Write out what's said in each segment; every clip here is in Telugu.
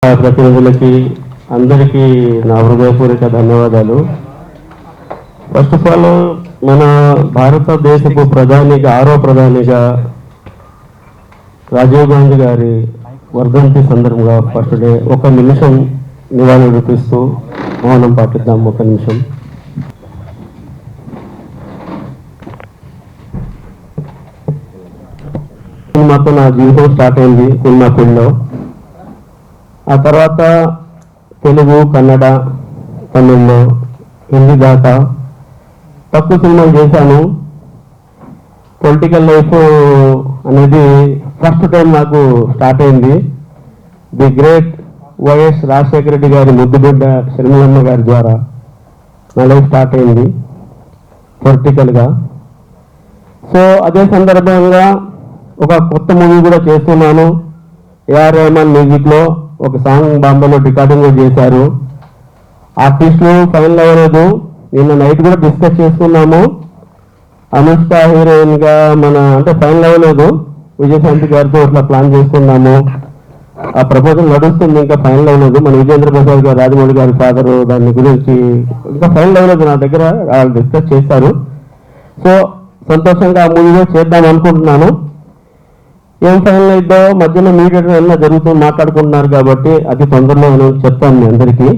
ప్రతినిధులకి అందరికీ నా హృదయపూర్వక ధన్యవాదాలు. ఫస్ట్ ఆఫ్ ఆల్ మన భారతదేశపు ప్రధానిగా 6వ ప్రధానిగా రాజీవ్ గాంధీ గారి వర్ధంతి సందర్భంగా ఫస్ట్ డే ఒక నిమిషం నివాళులర్పిస్తూ మౌనం పాటిద్దాం. ఒక నిమిషం. సినిమాతో నా జీవితం స్టార్ట్ అయింది సినిమా ఫీల్డ్లో. ఆ తర్వాత తెలుగు, కన్నడ, తమిళ్లో, హిందీ దాకా తక్కువ సినిమాలు చేశాను. పొలిటికల్ లైఫ్ అనేది ఫస్ట్ టైం నాకు స్టార్ట్ అయింది. The great YS Rajasekhara Reddy గారి ముద్దుబిడ్డ షర్మిలమ్మ గారి ద్వారా నా లైఫ్ స్టార్ట్ అయింది పొలిటికల్గా. సో అదే సందర్భంగా ఒక కొత్త మూవీ కూడా చేస్తున్నాను. ఏఆర్ రెహమాన్ మ్యూజిక్లో ఒక సాంగ్ బాంబేలో రికార్డింగ్ కూడా చేశారు. ఆర్టిస్టులు ఫైనల్ అవ్వలేదు. నిన్న నైట్ కూడా డిస్కస్ చేసుకున్నాము. అనుష్క హీరోయిన్గా అంటే ఫైనల్ అవ్వలేదు. విజయశాంతి గారితో ఇట్లా ప్లాన్ చేసుకున్నాము. ఆ ప్రపోజల్ నడుస్తుంది, ఇంకా ఫైనల్ అవ్వలేదు. మన విజేంద్ర ప్రసాద్ గారు, రాజమౌళి గారి ఫాదరు దాని గురించి ఇంకా ఫైనల్ అవ్వలేదు. నా దగ్గర వాళ్ళు డిస్కస్ చేశారు. సో సంతోషంగా ఆ మూవీలో చేద్దాం అనుకుంటున్నాను. ఏం ఫైనల్ అయిద్దో మధ్యలో మీడియా ఏమన్నా జరుగుతూ మాట్లాడుకుంటున్నారు కాబట్టి అది తొందరలో నేను చెప్తాను మీ అందరికీ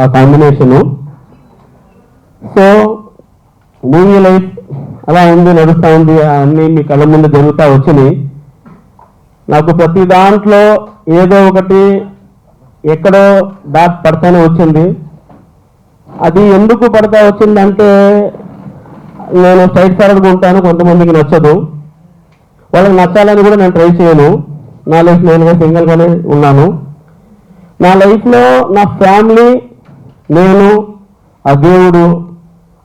ఆ కాంబినేషను. సో మూవీ లైఫ్ అలా ఉంది, నడుస్తూ ఉంది. అన్నీ మీ కళ్ళ ముందు జరుగుతూ వచ్చినాయి. నాకు ప్రతి దాంట్లో ఏదో ఒకటి ఎక్కడో డాట్ పడతానే వచ్చింది. అది ఎందుకు పడతా వచ్చిందంటే నేను స్ట్రైట్ ఫార్వర్డ్గా ఉంటాను, కొంతమందికి నచ్చదు. వాళ్ళకి నచ్చాలని కూడా నేను ట్రై చేయను. నా లైఫ్ నేనుగా సింగిల్గానే ఉన్నాను. నా లైఫ్లో నా ఫ్యామిలీ, నేను, ఆ దేవుడు,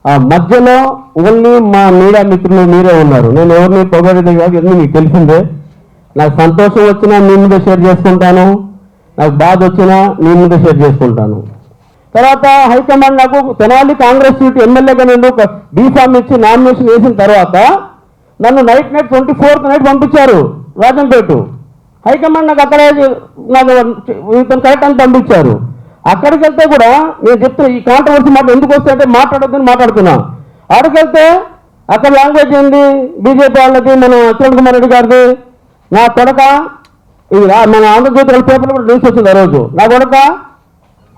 ఆ మధ్యలో ఓన్లీ మా మీడియా మిత్రులు మీరే ఉన్నారు. నేను ఎవరిని పొగడేది కాదు, ఎందుకు మీకు తెలిసిందే. నాకు సంతోషం వచ్చినా మీ మీద షేర్ చేసుకుంటాను, నాకు బాధ వచ్చినా మీ మీద షేర్ చేసుకుంటాను. తర్వాత హైకమాండ్ నాకు తెనాలి కాంగ్రెస్ సీటు ఎమ్మెల్యేగా నేను ఒక బీఫామ్ ఇచ్చి నామినేషన్ వేసిన తర్వాత నన్ను నైట్ 24th నైట్ పంపించారు రాజంపేట. హైకమాండ్ నాకు అక్కడ నాకు కరెక్ట్ అని పంపించారు. అక్కడికి వెళ్తే కూడా నేను చెప్తున్నా ఈ కాంట్రవర్సీ మాట ఎందుకు వస్తే అంటే మాట్లాడొద్దని మాట్లాడుతున్నా. అక్కడికి వెళ్తే అక్కడ లాంగ్వేజ్ ఏంది, బీజేపీ వాళ్ళది, మన కిరణ్ కుమార్ రెడ్డి గారిది. నా కొడక ఇది మన ఆంధ్రజ్యోతి పేపర్లో కూడా న్యూస్ వచ్చింది ఆ రోజు. నా కొడక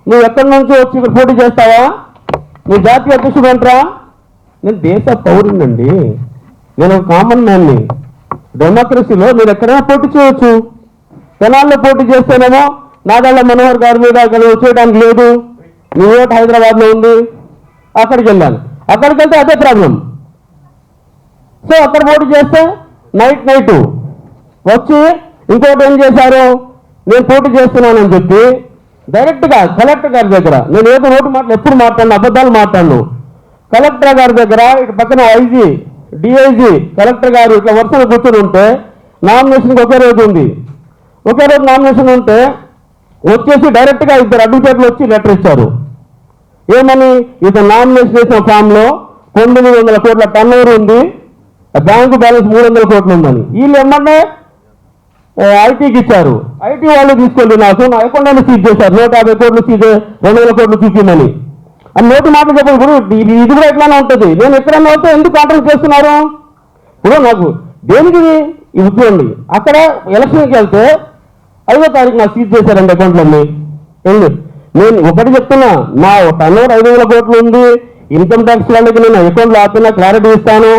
నువ్వు ఎక్కడి నుంచి వచ్చి ఇక్కడ పోటీ చేస్తావా, నువ్వు జాతీయ అధ్యక్షుడు అంటారా? నేను దేశ పౌరునండి, నేను ఒక కామన్ మ్యాన్ని. డెమోక్రసీలో మీరు ఎక్కడైనా పోటీ చేయొచ్చు. తెనాల్లో పోటీ చేస్తేనేమో నాగళ్ళ మనోహర్ గారి మీద అక్కడ వచ్చేయడానికి లేదు, నీ ఓటు హైదరాబాద్లో ఉంది. అక్కడికి వెళ్ళాను. అక్కడికి వెళ్తే అదే ప్రాబ్లం. సో అక్కడ పోటీ చేస్తే నైట్ వచ్చి ఇంకోటి ఏం చేశారు, నేను పోటీ చేస్తున్నానని చెప్పి డైరెక్ట్గా కలెక్టర్ గారి దగ్గర, నేను ఏదో నోటు మాటలు ఎప్పుడు మాట్లాడిన అబద్ధాలు మాట్లాడను. కలెక్టర్ గారి దగ్గర ఇటు పక్కన ఐజీ, డిఐజీ, కలెక్టర్ గారు ఇట్లా వరుసలో కూర్చొని ఉంటే నామినేషన్కి ఒకే రోజు ఉంది. ఒకే రోజు నామినేషన్ ఉంటే వచ్చేసి డైరెక్ట్గా 2 అడ్వకేట్లు వచ్చి లెటర్ ఇచ్చారు. ఏమని, ఇతను నామినేషన్ వేసిన ఫామ్లో 900 కోట్ల టర్నోవర్ ఉంది, బ్యాంకు బ్యాలెన్స్ 300 కోట్లు ఉందని. వీళ్ళు ఏమన్నా ఐటీకి ఇచ్చారు. ఐటీ వాళ్ళు తీసుకెళ్ళి నాకు నా అకౌంట్ సీజ్ చేశారు. 150 కోట్లు సీజ్, 200 కోట్లు చూపిందని. అని నోటి మాటలు చెప్పినప్పుడు ఇది కూడా ఎట్లానే ఉంటుంది. నేను ఎక్కడన్నా వస్తే ఎందుకు కాంట్రాక్ట్ చేస్తున్నారు? ఇప్పుడు నాకు దేనికి ఇది చూడండి. అక్కడ ఎలక్షన్కి వెళ్తే 5వ తారీఖు నాకు సీజ్ చేశారండి అకౌంట్లన్నీ. నేను ఒకటి చెప్తున్నా, నా టర్నోవర్ 500 కోట్లు ఉంది. ఇన్కమ్ ట్యాక్స్ వాళ్ళకి నేను అకౌంట్లో ఆపినా క్లారిటీ ఇస్తాను,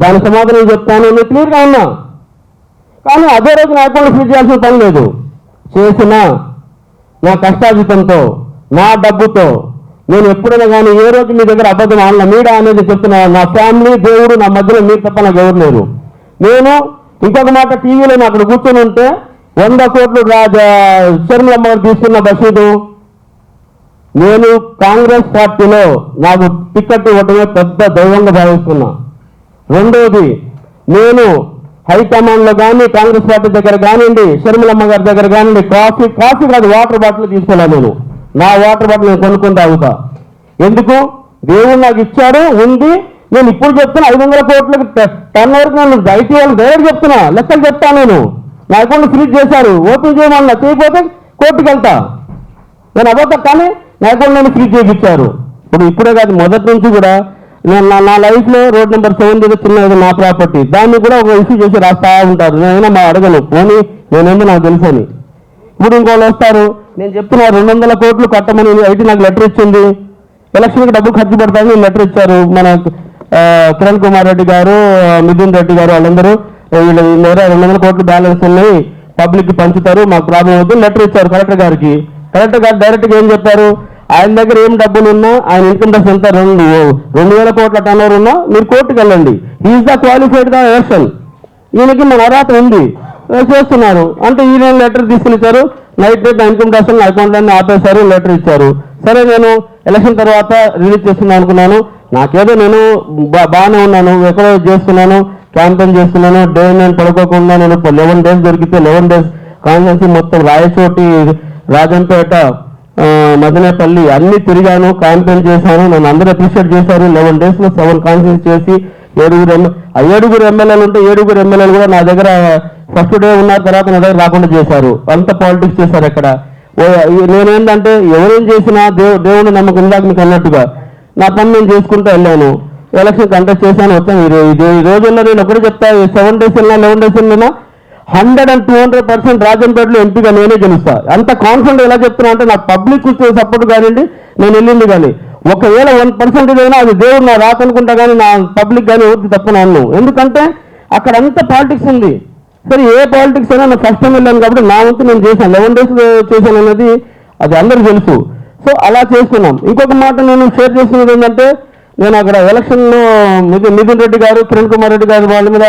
దాని సమాధానం చెప్తాను, నేను క్లియర్గా ఉన్నా. కానీ అదే రోజు నా అకౌంట్లో సీజ్ చేయాల్సిన పని లేదు. చేసిన నా కష్టాజితంతో, నా డబ్బుతో నేను ఎప్పుడైనా కానీ ఏ రోజు మీ దగ్గర అబద్ధం ఆడిన మీడియా అనేది చెప్తున్నా. నా ఫ్యామిలీ, దేవుడు నా మధ్యలో మీరు తప్ప నాకు ఎవరు లేరు. నేను ఇంకొక మాట, టీవీలో అక్కడ కూర్చొని ఉంటే 100 కోట్లు షర్మిలమ్మ తీసుకున్న బషీదు. నేను కాంగ్రెస్ పార్టీలో నాకు టికెట్ ఇవ్వటమే పెద్ద దైవంగా భావిస్తున్నా. రెండోది, నేను హైకమాండ్లో కానీ కాంగ్రెస్ పార్టీ దగ్గర కానివ్వండి, షర్మిలమ్మ గారి దగ్గర కానివ్వండి, కాఫీ కాదు వాటర్ బాటిల్ తీసుకోవాలి. నేను నా వాటర్ బాటిల్ నేను కొనుక్కొని తాగుతా. ఎందుకు? దేవుడు నాకు ఇచ్చాడు, ఉంది. నేను ఇప్పుడు చెప్తున్నా 500 కోట్లకి టర్నోవర్కి నేను ఐటీ వాళ్ళు డైరెక్ట్ చెప్తున్నా, లెక్కలు చెప్తాను. నేను నా అకౌంట్ ఫ్రీజ్ చేశారు, ఓపెన్ చేయమన్నా, చేయకపోతే కోర్టుకి వెళ్తా, నేను అబద్ధం, కానీ నా అకౌంట్ నేను ఫ్రీజ్ చేయించారు. ఇప్పుడే కాదు, మొదటి నుంచి కూడా నేను నా లైఫ్లో రోడ్ నెంబర్ 7 దగ్గర చిన్నది నా ప్రాపర్టీ, దాన్ని కూడా ఒక ఇష్యూ చేసి రాస్తా ఉంటారు. నేనైనా మా అడగను, పోనీ నేనేందో నాకు తెలుసు అని. ఇప్పుడు ఇంకోళ్ళు వస్తారు, నేను చెప్తున్నా 200 కోట్లు కట్టమని అయితే నాకు లెటర్ ఇచ్చింది, ఎలక్షన్కి డబ్బులు ఖర్చు పెడతానని లెటర్ ఇచ్చారు. మన కిరణ్ కుమార్ రెడ్డి గారు, మిథున్ రెడ్డి గారు, వాళ్ళందరూ వీళ్ళ దగ్గర 200 కోట్లు బ్యాలెన్స్ ఉన్నాయి, పబ్లిక్కి పంచుతారు, మాకు ప్రాబ్లం అవుతుంది లెటర్ ఇచ్చారు కలెక్టర్ గారికి. కలెక్టర్ గారు డైరెక్ట్గా ఏం చెప్పారు, ఆయన దగ్గర ఏం డబ్బులు ఉన్నా, ఆయన ఇన్కమ్ ట్యాక్స్ ఎంత 2,000 కోట్ల టర్నోవర్ ఉన్నా మీరు కోర్టుకు వెళ్ళండి, is the qualified the election, ఈయనకి మన అర్హత ఉంది, చేస్తున్నారు అంటే ఈయన లెటర్ తీసుకుని ఇచ్చారు. నైట్ నా ఇన్కమ్ ట్యాక్స్ నా అకౌంట్ ఆపేశారు, లెటర్ ఇచ్చారు. సరే, నేను ఎలక్షన్ తర్వాత రిలీజ్ చేస్తున్నాను అనుకున్నాను, నాకేదో నేను బాగానే ఉన్నాను, ఎక్కడో చేస్తున్నాను, క్యాంపెయిన్ చేస్తున్నాను, డే నేను పడుకోకుండా నేను 11 days దొరికితే 11 days కాన్స్టిట్యున్సీ మొత్తం రాయచోటి, రాజంపేట, మదనేపల్లి అన్ని తిరిగాను, క్యాంపెయిన్ చేశాను, నన్ను అందరూ అప్రిషియేట్ చేశారు. 11 daysలో 7 కాన్స్టిట్యున్సీ చేసి 7 ఎమ్మెల్యేలు ఉంటే 7 ఎమ్మెల్యేలు కూడా నా దగ్గర ఫస్ట్ డే ఉన్న తర్వాత నా దగ్గర రాకుండా చేశారు. అంత పాలిటిక్స్ చేశారు అక్కడ. నేనేంటంటే ఎవరేం చేసినా దేవుడు నమ్మకం, ఇందాక మీకు అన్నట్టుగా నా పని నేను చేసుకుంటూ వెళ్ళాను, ఎలక్షన్ కంటెస్ట్ చేశాను, వచ్చాను. ఈ రోజుల్లో నేను ఒకటి చెప్తా, 7 days వెళ్ళినా 11 days వెళ్ళినా 100 and 200% రాజంపేటలో ఎంపీగా నేనే గెలుస్తా. అంత కాన్ఫిడెంట్ ఎలా చెప్తున్నా అంటే నాకు పబ్లిక్ సపోర్ట్ కానివ్వండి, నేను వెళ్ళింది కానీ ఒకవేళ 1% అయినా అది దేవుడు నా రాత అనుకుంటా, కానీ నా పబ్లిక్ కానీ ఎవరికి తప్పను అన్ను. ఎందుకంటే అక్కడ అంత పాలిటిక్స్ ఉంది. సరే, ఏ పాలిటిక్స్ అయినా నేను ఫస్ట్ టైం వెళ్ళాను కాబట్టి నా వంతు నేను చేశాను, 11 days చేశాను అనేది అది అందరికీ తెలుసు. సో అలా చేస్తున్నాం. ఇంకొక మాట నేను షేర్ చేస్తున్నది ఏంటంటే, నేను అక్కడ ఎలక్షన్లో మిథున్ రెడ్డి గారు, కిరణ్ కుమార్ రెడ్డి గారు వాళ్ళ మీద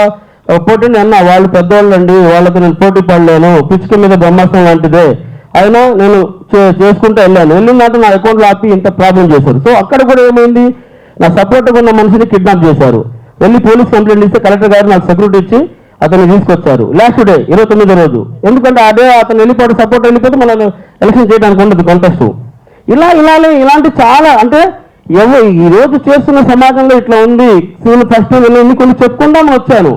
పోటీని అన్నా, వాళ్ళు పెద్దవాళ్ళు అండి, వాళ్ళతో నేను పోటీ పడలేను, పిచ్చుక మీద బ్రహ్మాస్త్రం లాంటిదే, అయినా నేను చేసుకుంటూ వెళ్ళాను. వెళ్ళిందంటే నా అకౌంట్లో ఆపి ఇంత ప్రాబ్లం చేశారు. సో అక్కడ కూడా ఏమైంది, నా సపోర్ట్గా ఉన్న మనిషిని కిడ్నాప్ చేశారు. వెళ్ళి పోలీస్ కంప్లైంట్ ఇస్తే కలెక్టర్ గారు నాకు సెక్యూరిటీ ఇచ్చి అతన్ని తీసుకొచ్చారు లాస్ట్ డే 29వ రోజు. ఎందుకంటే అదే అతను వెళ్ళిపోతే సపోర్ట్ వెళ్ళిపోతే మనం ఎలక్షన్ చేయడానికి ఉండదు కాంటెస్ట్. ఇలాంటి చాలా అంటే ఈ రోజు చేస్తున్న సమాజంలో ఇట్లా ఉంది. ఫస్ట్ వెళ్ళి కొన్ని చెప్పుకుందామని వచ్చాను.